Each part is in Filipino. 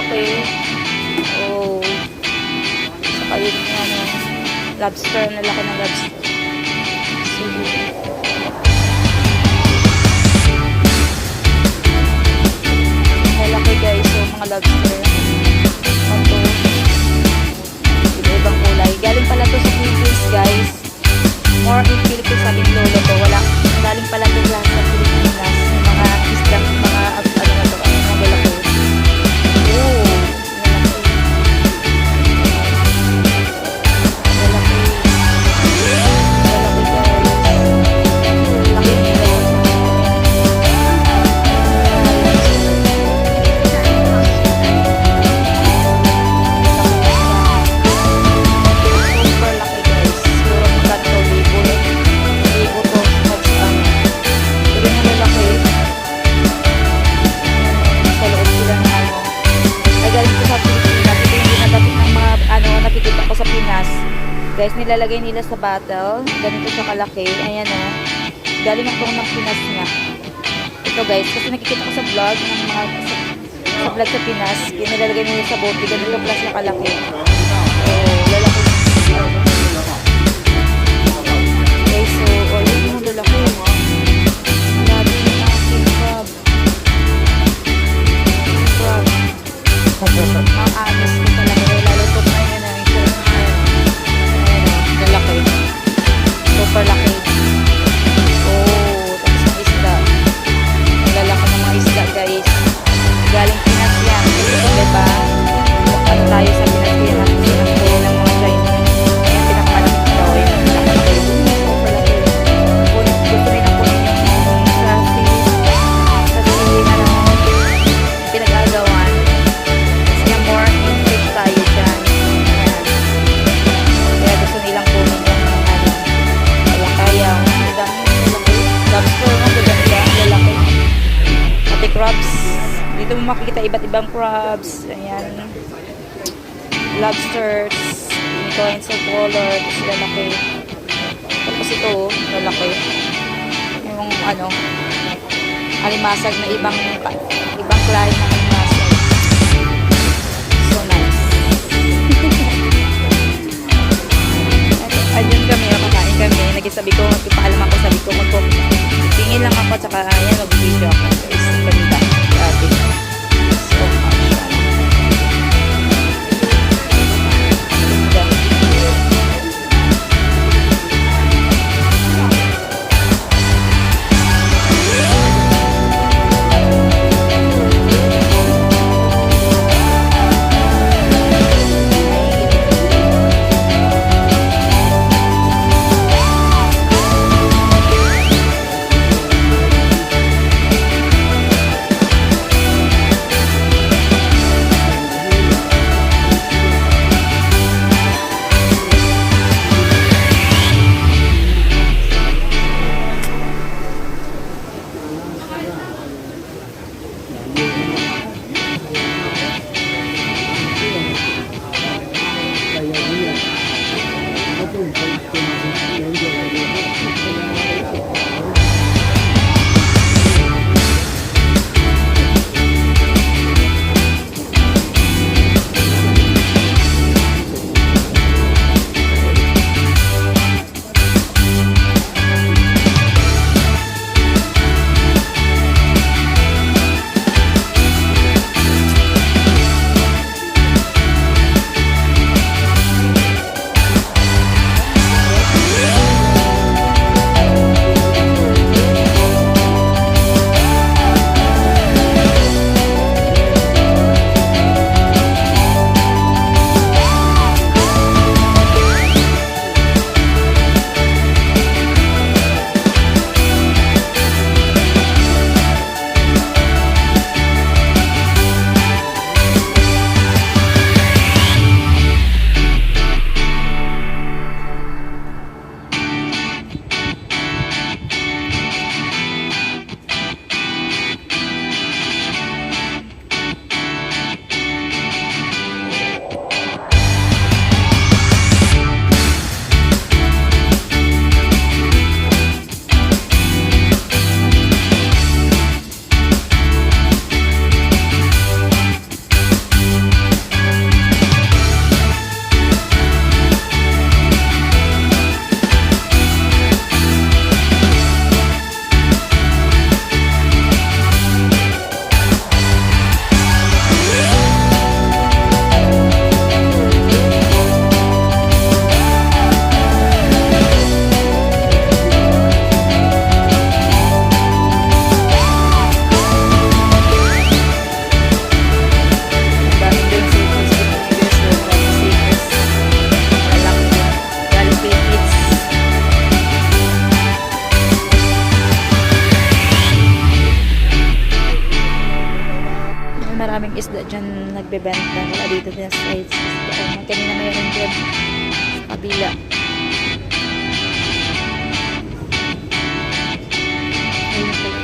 lalaki. Oh. Saka yun yung ano, lobster, ang lalaki ng lobster. So, lalaki guys, so mga lobster. Ito, iba-ibang kulay. Galing pala to sa Philippines guys. More in Philippines, sabi ng lolo ko. Wala, galing pala to sa Pilipinas. Mga islang, mga ano na to, mga lalaki. Oh, lalaki. Lalaki guys. Laki nila. Super laki guys. Siguro magkano libo to. Pero yung lalaki, sa loob sila ng ano. Ay galing ko sa Pilipinas. Ito yung ginagalit ng mga ano, nakikita ko sa Pinas. Guys, nilalagay nila sa bottle. Ganito siya kalaki. Ayan o. Galing ako ng Pinas nga. Ito guys, kasi nakikita ko sa vlog ng mga sa vlog sa Pinas. Nilalagay nila sa bote. Ganito pala siya kalaki. So, lalaki. Guys, so, yun yung lalaki. Grabe yung mga king crab. Crab. Ang anis ko talaga. Lalo ko na yun ang isang lalaki. Super laki. Oh, tapos ang isda. Ang lalaki ng mga isda guys. Galing Pinas yan. Diba? Ano tayo sa Pinas yan? Sinangkulo ng mga China. Yung pinakamalaki daw. Yung pinakamalaki. Super laki. Gusto rin ako yung sa ano, pinag-agawan. Kasi nga more in-fish tayo dyan. Ayan. Kaya gusto nilang kunin yung ano. Wala kaya. Ang dami lalaki. Lobster nga. Lalaki. Pati crabs. Dito mo makikita iba't ibang crabs. Ayan. Lobsters. Kinds of color. Tapos lalaki. Tapos ito, lalaki. Yung ano, alimasag na ibang klase ng alimasag. So nice. Ayun kami, kakain kami. Nagsasabi ko, magpapaalam ako, sabi ko, tingin lang ako, tsaka ayan, mag-video ako. Guys, ganda. Grabe. So much. Ganda. isda dyan nagbebenta. Wala dito din sa sides. Kanina mayroon dyan sa kabila. Ayun pala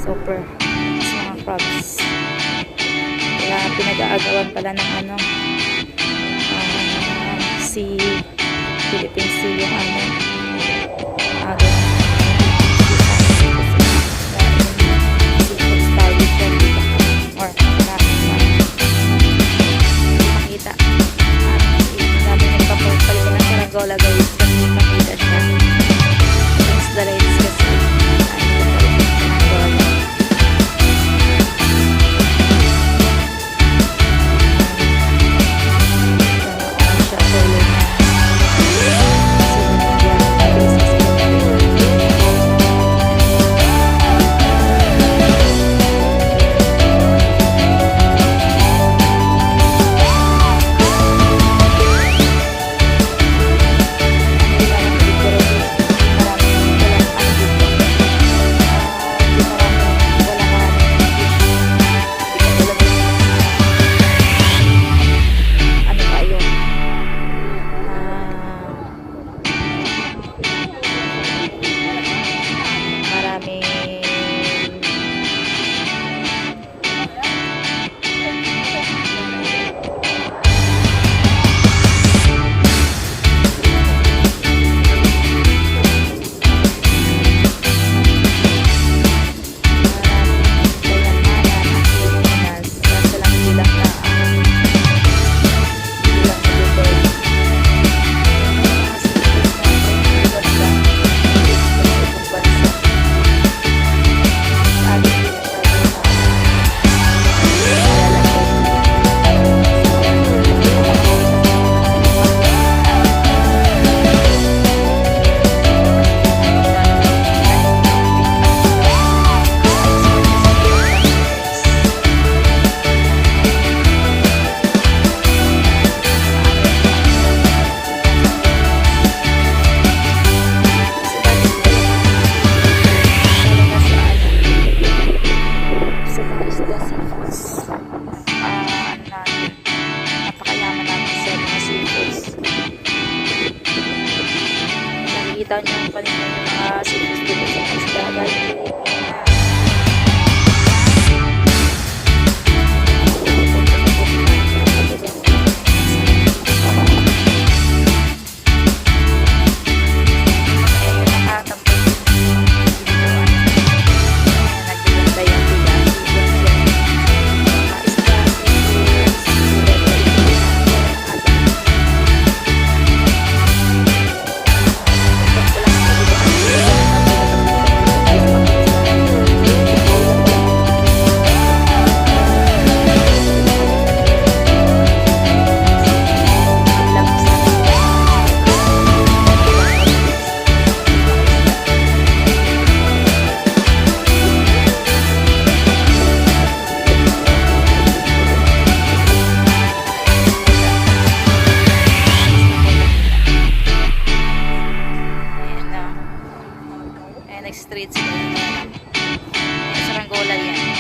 super sa mga crabs. Kaya pinag-aagawan pala ng si Philippine Sea yung agaw or makita namin nagpapalit ng saranggola guys kasi makita siya since the lights kasi nakikita niyo yung mga series dito sa isda galing nag-street sila. Saranggola yan.